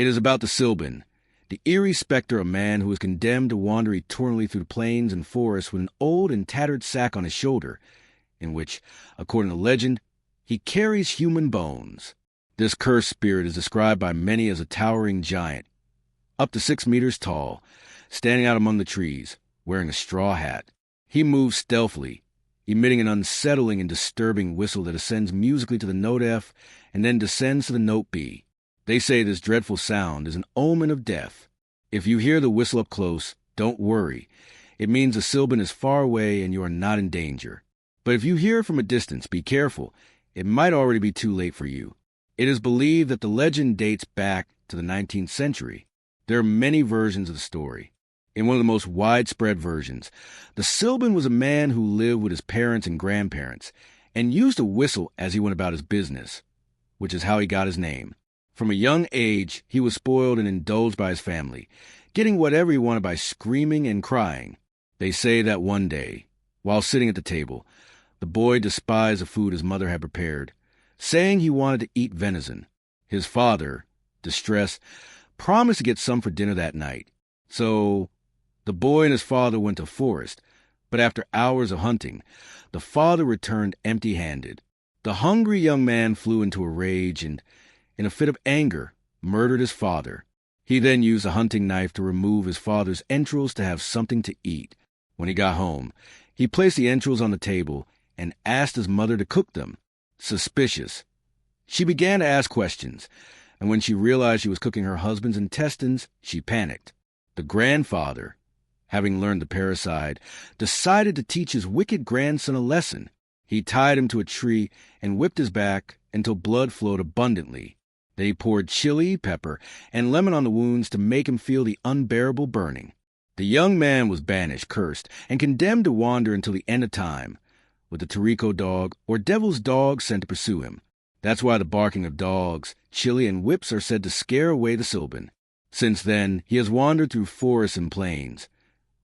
It is about the Silbón, the eerie specter of a man who was condemned to wander eternally through the plains and forests with an old and tattered sack on his shoulder, in which, according to legend, he carries human bones. This cursed spirit is described by many as a towering giant, up to 6 meters tall, standing out among the trees, wearing a straw hat. He moves stealthily, emitting an unsettling and disturbing whistle that ascends musically to the note F and then descends to the note B. They say this dreadful sound is an omen of death. If you hear the whistle up close, don't worry. It means the Silbón is far away and you are not in danger. But if you hear it from a distance, be careful. It might already be too late for you. It is believed that the legend dates back to the 19th century. There are many versions of the story. In one of the most widespread versions, the Silbón was a man who lived with his parents and grandparents and used a whistle as he went about his business, which is how he got his name. From a young age, he was spoiled and indulged by his family, getting whatever he wanted by screaming and crying. They say that one day, while sitting at the table, the boy despised the food his mother had prepared, saying he wanted to eat venison. His father, distressed, promised to get some for dinner that night. So the boy and his father went to forest, but after hours of hunting, the father returned empty-handed. The hungry young man flew into a rage and, in a fit of anger, murdered his father. He then used a hunting knife to remove his father's entrails to have something to eat. When he got home, he placed the entrails on the table and asked his mother to cook them. Suspicious, she began to ask questions, and when she realized she was cooking her husband's intestines, she panicked. The grandfather, having learned the parricide, decided to teach his wicked grandson a lesson. He tied him to a tree and whipped his back until blood flowed abundantly. Then he poured chili, pepper, and lemon on the wounds to make him feel the unbearable burning. The young man was banished, cursed, and condemned to wander until the end of time, with the Tarico dog or devil's dog sent to pursue him. That's why the barking of dogs, chili, and whips are said to scare away the Silbón. Since then, he has wandered through forests and plains,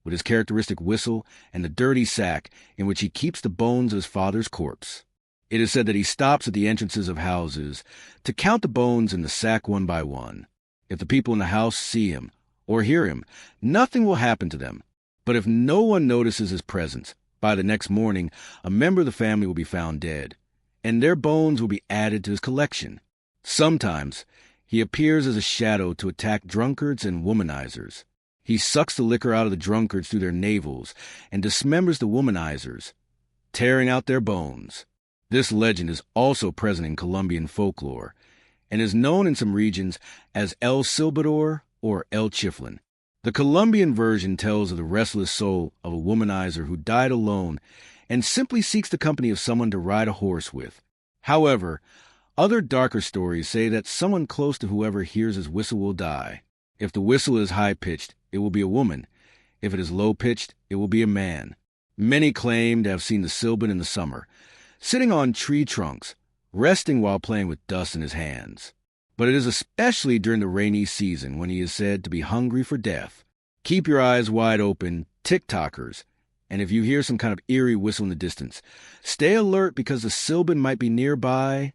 with his characteristic whistle and the dirty sack in which he keeps the bones of his father's corpse. It is said that he stops at the entrances of houses to count the bones in the sack one by one. If the people in the house see him or hear him, nothing will happen to them. But if no one notices his presence, by the next morning, a member of the family will be found dead, and their bones will be added to his collection. Sometimes he appears as a shadow to attack drunkards and womanizers. He sucks the liquor out of the drunkards through their navels and dismembers the womanizers, tearing out their bones. This legend is also present in Colombian folklore and is known in some regions as El Silbador or El Chiflin. The Colombian version tells of the restless soul of a womanizer who died alone and simply seeks the company of someone to ride a horse with. However, other darker stories say that someone close to whoever hears his whistle will die. If the whistle is high-pitched, it will be a woman. If it is low-pitched, it will be a man. Many claim to have seen the Silbón in the summer, sitting on tree trunks, resting while playing with dust in his hands. But it is especially during the rainy season when he is said to be hungry for death. Keep your eyes wide open, TikTokers, and if you hear some kind of eerie whistle in the distance, stay alert because the Silbón might be nearby